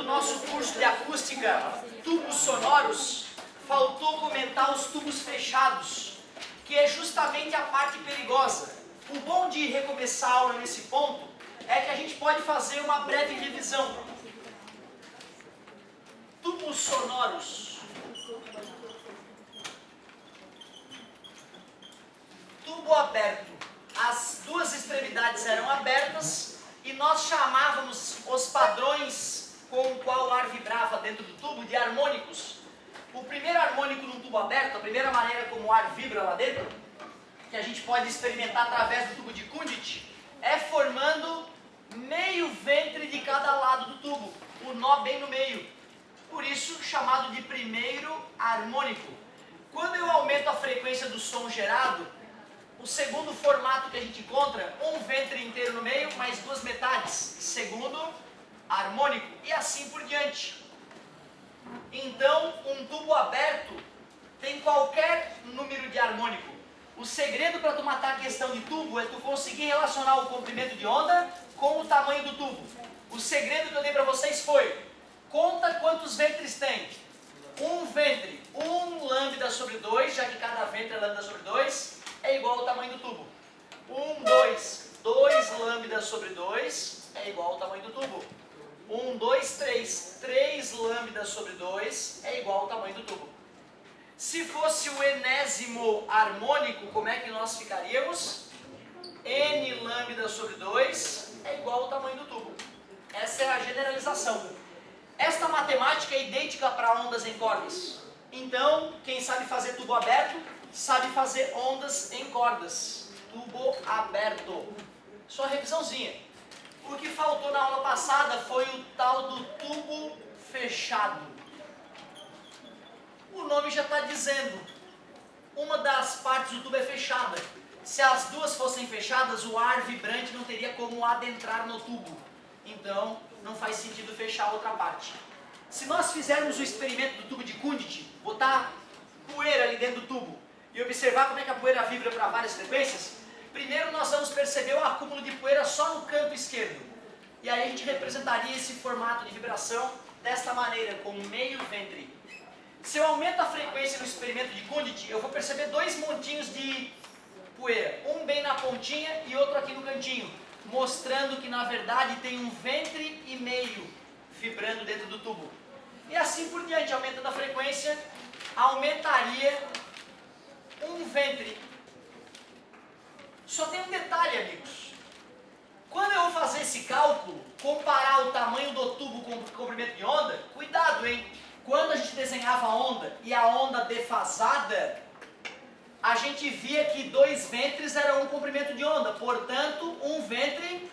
nosso curso de acústica, tubos sonoros, faltou comentar os tubos fechados, que é justamente a parte perigosa. O bom de recomeçar a aula nesse ponto é que a gente pode fazer uma breve revisão. Tubos sonoros. Tubo aberto. As duas extremidades eram abertas e nós chamávamos os padrões com o qual o ar vibrava dentro do tubo de harmônicos. O primeiro harmônico num tubo aberto, a primeira maneira como o ar vibra lá dentro, que a gente pode experimentar através do tubo de Kundit, é formando meio ventre de cada lado do tubo, o nó bem no meio. Por isso, chamado de primeiro harmônico. Quando eu aumento a frequência do som gerado, o segundo formato que a gente encontra, um ventre inteiro no meio, mais duas metades, segundo harmônico, e assim por diante. Então, um tubo aberto tem qualquer número de harmônico. O segredo para tu matar a questão de tubo é tu conseguir relacionar o comprimento de onda com o tamanho do tubo. O segredo que eu dei para vocês foi, conta quantos ventres tem. Um ventre, 1 lambda sobre 2, já que cada ventre é lambda sobre 2, é igual ao tamanho do tubo. 2 lambda sobre 2 é igual ao tamanho do tubo. 3 lambda sobre 2 é igual ao tamanho do tubo. Se fosse o enésimo harmônico, como é que nós ficaríamos? N lambda sobre 2 é igual ao tamanho do tubo. Essa é a generalização. Esta matemática é idêntica para ondas em cordas. Então, quem sabe fazer tubo aberto, sabe fazer ondas em cordas. Tubo aberto. Só revisãozinha. O que faltou na aula passada foi o tal do tubo fechado. O nome já está dizendo. Uma das partes do tubo é fechada. Se as duas fossem fechadas, o ar vibrante não teria como adentrar no tubo. Então, não faz sentido fechar a outra parte. Se nós fizermos o experimento do tubo de Kundit, botar poeira ali dentro do tubo e observar como é que a poeira vibra para várias frequências, primeiro nós vamos perceber o acúmulo de poeira só no canto esquerdo. E aí a gente representaria esse formato de vibração desta maneira, com meio ventre. Se eu aumento a frequência no experimento de Kundit, eu vou perceber dois montinhos de poeira, um bem na pontinha e outro aqui no cantinho, mostrando que na verdade tem um ventre e meio vibrando dentro do tubo. E assim por diante, aumentando a frequência, aumentaria um ventre. Só tem um detalhe, amigos. Quando eu vou fazer esse cálculo, comparar o tamanho do tubo com o comprimento de onda, cuidado, hein? Quando a gente desenhava a onda e a onda defasada, a gente via que 2 ventres era um comprimento de onda. Portanto, um ventre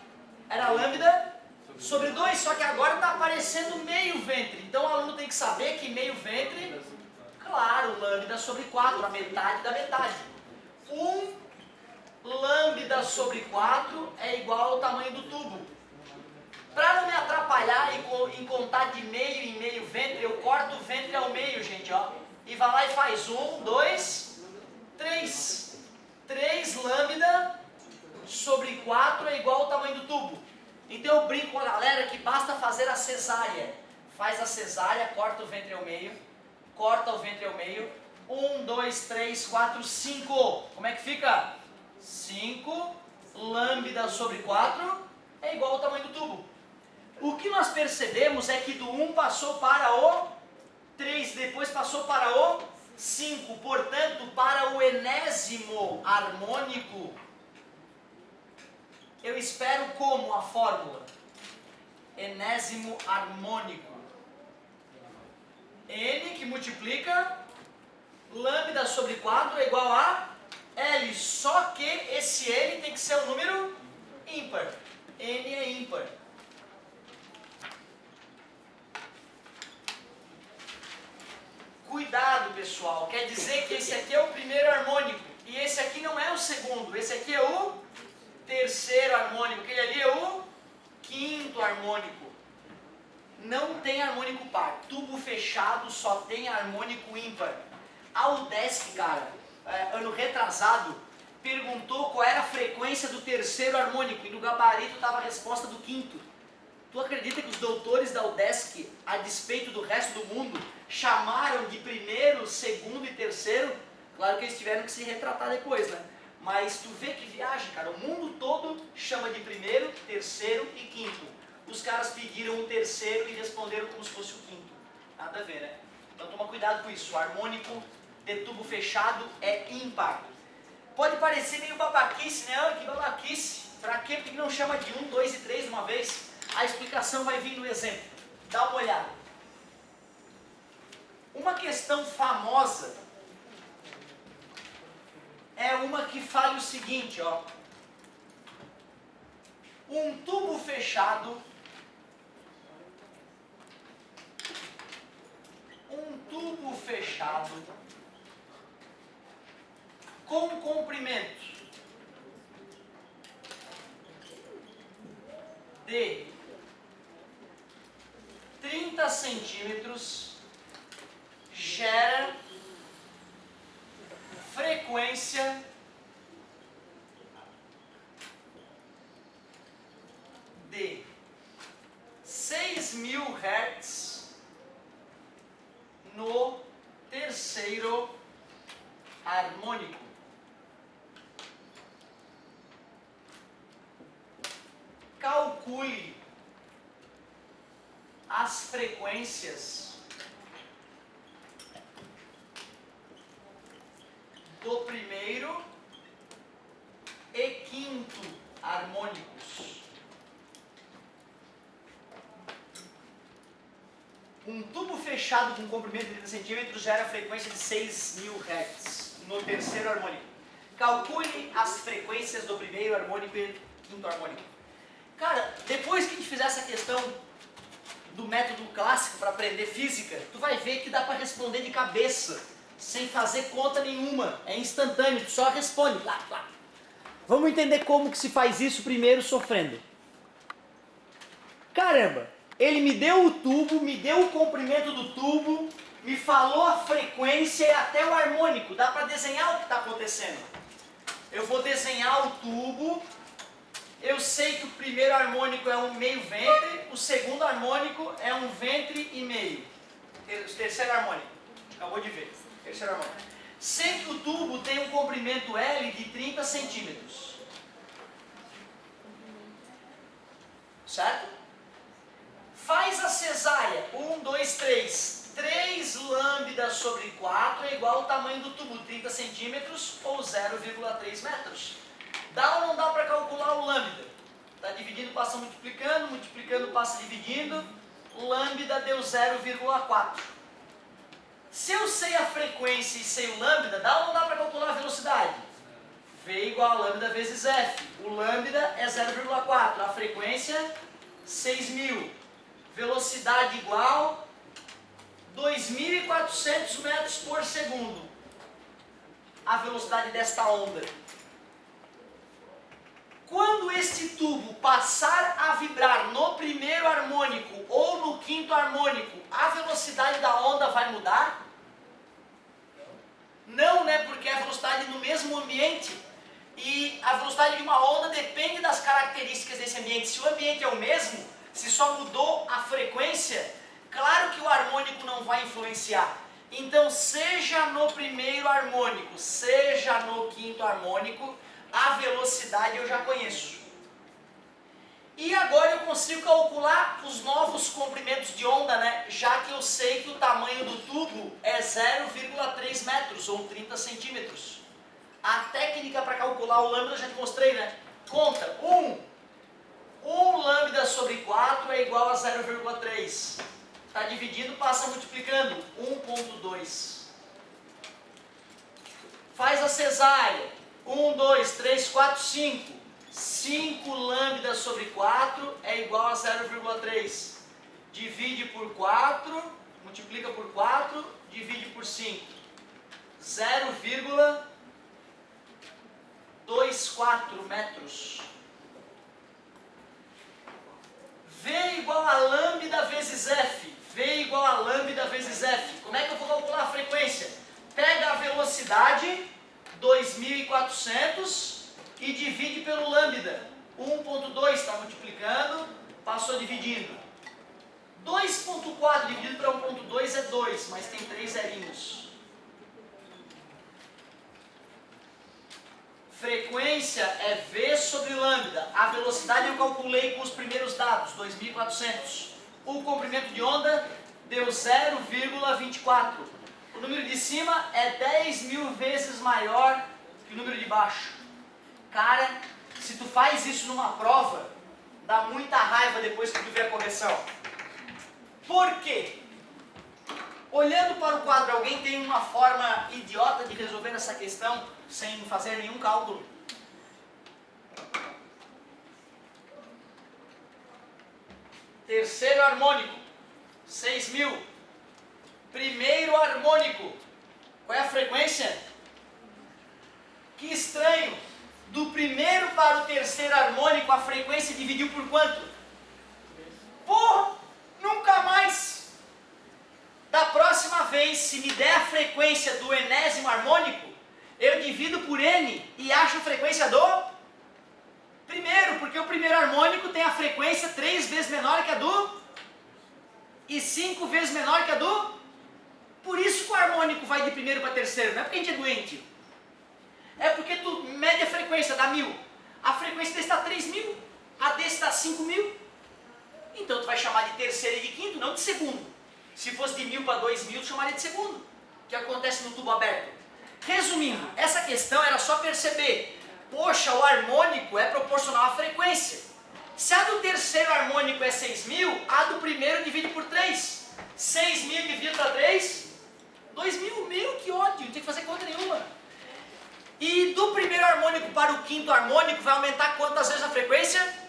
era lambda sobre 2, só que agora está aparecendo meio ventre. Então o aluno tem que saber que meio ventre, claro, lambda sobre 4, a metade da metade. 1 lambda sobre 4 é igual ao tamanho do tubo. Para não me atrapalhar em contar de meio em meio ventre, eu corto o ventre ao meio, gente, ó. E vai lá e faz 1, 2, 3. 3 lambda sobre 4 é igual ao tamanho do tubo. Então eu brinco com a galera que basta fazer a cesárea. Faz a cesárea, corta o ventre ao meio, corta o ventre ao meio. 1, 2, 3, 4, 5. Como é que fica? 5 lambda sobre 4 é igual ao tamanho do tubo. O que nós percebemos é que do 1 passou para o 3, depois passou para o 5. Portanto, para o enésimo harmônico, eu espero como a fórmula? Enésimo harmônico. N que multiplica lambda sobre 4 é igual a L. Só que esse N tem que ser um número ímpar. N é ímpar. Cuidado, pessoal. Quer dizer que esse aqui é o primeiro harmônico. E esse aqui não é o segundo. Esse aqui é o terceiro harmônico. Aquele ali é o quinto harmônico. Não tem harmônico par. Tubo fechado só tem harmônico ímpar. A UDESC, cara, ano retrasado, perguntou qual era a frequência do terceiro harmônico. E no gabarito estava a resposta do quinto. Tu acredita que os doutores da UDESC, a despeito do resto do mundo, chamaram de primeiro, segundo e terceiro? Claro que eles tiveram que se retratar depois, né? Mas tu vê que viagem, cara. O mundo todo chama de primeiro, terceiro e quinto. Os caras pediram o terceiro e responderam como se fosse o quinto. Nada a ver, né? Então toma cuidado com isso. O harmônico de tubo fechado é ímpar. Pode parecer meio babaquice, né? Ah, que babaquice. Pra quê? Porque não chama de 1, 2 e 3 de uma vez? A explicação vai vir no exemplo. Dá uma olhada. Uma questão famosa é uma que fala o seguinte, ó. Um tubo fechado, com comprimento de 30 centímetros gera frequência de 6.000 Hz no terceiro harmônico. Calcule as frequências do primeiro e quinto harmônicos. Um tubo fechado com comprimento de 30 centímetros gera frequência de 6.000 Hz no terceiro harmônico. Calcule as frequências do primeiro harmônico e quinto harmônico. Cara, depois que a gente fizer essa questão do método clássico para aprender física, tu vai ver que dá para responder de cabeça, sem fazer conta nenhuma. É instantâneo, tu só responde. Lá, lá. Vamos entender como que se faz isso primeiro sofrendo. Caramba, ele me deu o tubo, me deu o comprimento do tubo, me falou a frequência e até o harmônico. Dá para desenhar o que está acontecendo. Eu vou desenhar o tubo. Eu sei que o primeiro harmônico é um meio ventre, o segundo harmônico é um ventre e meio. O terceiro harmônico, acabou de ver, terceiro harmônico. Sei que o tubo tem um comprimento L de 30 centímetros. Certo? Faz a cesárea, 1, 2, 3. 3 lambda sobre 4 é igual ao tamanho do tubo, 30 centímetros ou 0,3 metros. Dá ou não dá para calcular o lambda? Está dividindo, passa multiplicando, multiplicando, passa dividindo. Lambda deu 0,4. Se eu sei a frequência e sei o lambda, dá ou não dá para calcular a velocidade? V igual a lambda vezes F. O lambda é 0,4. A frequência, 6.000. Velocidade igual 2.400 metros por segundo. A velocidade desta onda. Quando este tubo passar a vibrar no primeiro harmônico ou no quinto harmônico, a velocidade da onda vai mudar? Não, né? Porque é a velocidade no mesmo ambiente. E a velocidade de uma onda depende das características desse ambiente. Se o ambiente é o mesmo, se só mudou a frequência, claro que o harmônico não vai influenciar. Então, seja no primeiro harmônico, seja no quinto harmônico, a velocidade eu já conheço. E agora eu consigo calcular os novos comprimentos de onda, né? Já que eu sei que o tamanho do tubo é 0,3 metros ou 30 centímetros. A técnica para calcular o lambda eu já te mostrei, né? Conta, 1 lambda sobre 4 é igual a 0,3. Está dividindo, passa multiplicando, 1,2. Faz a cesárea, 1, 2, 3, 4, 5. 5 lambda sobre 4 é igual a 0,3. Divide por 4, multiplica por 4, divide por 5. 0,24 metros. V igual a lambda vezes F. V igual a lambda vezes F. Como é que eu vou calcular a frequência? Pega a velocidade, 2.400, e divide pelo lambda. 1,2 está multiplicando, Passou dividindo. 2.4 dividido para 1.2 é 2, mas tem 3 zerinhos. Frequência é V sobre lambda. A velocidade eu calculei com os primeiros dados, 2.400. O comprimento de onda deu 0,24. O número de cima é 10.000 vezes maior que o número de baixo. Cara, se tu faz isso numa prova, dá muita raiva depois que tu vê a correção. Por quê? Olhando para o quadro, alguém tem uma forma idiota de resolver essa questão sem fazer nenhum cálculo? Terceiro harmônico, 6.000. Primeiro harmônico, qual é a frequência? Que estranho! Do primeiro para o terceiro harmônico, a frequência dividiu por quanto? Porra! Nunca mais! Da próxima vez, se me der a frequência do enésimo harmônico, eu divido por n e acho a frequência do primeiro, porque o primeiro harmônico tem a frequência 3 vezes menor que a do e 5 vezes menor que a do. Por isso que o harmônico vai de primeiro para terceiro, não é porque a gente é doente. É porque tu mede a frequência, dá 1.000. A frequência desse está 3.000, a desse está 5.000. Então tu vai chamar de terceiro e de quinto, não de segundo. Se fosse de 1.000 para 2.000, tu chamaria de segundo. O que acontece no tubo aberto. Resumindo, essa questão era só perceber. Poxa, o harmônico é proporcional à frequência. Se a do terceiro harmônico é 6.000, a do primeiro divide por 3. 6.000 dividido para 3, 2.000. Meu, que ódio, não tem que fazer conta nenhuma. E do primeiro harmônico para o quinto harmônico vai aumentar quantas vezes a frequência?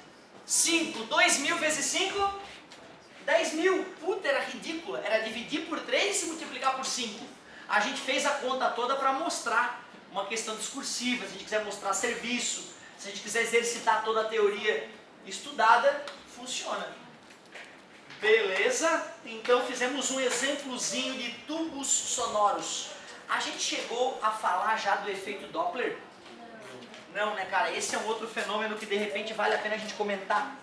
5. 2.000 vezes 5, 10.000. Puta, era ridícula. Era dividir por 3 e multiplicar por 5. A gente fez a conta toda para mostrar uma questão discursiva. Se a gente quiser mostrar serviço, se a gente quiser exercitar toda a teoria estudada, funciona. Beleza? Então fizemos um exemplozinho de tubos sonoros. A gente chegou a falar já do efeito Doppler? Não, né, cara? Esse é um outro fenômeno que de repente vale a pena a gente comentar.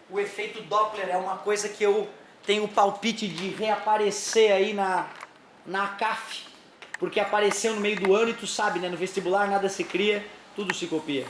O efeito Doppler é uma coisa que eu tenho palpite de reaparecer aí na CAF. Porque apareceu no meio do ano e tu sabe, né? No vestibular nada se cria, tudo se copia.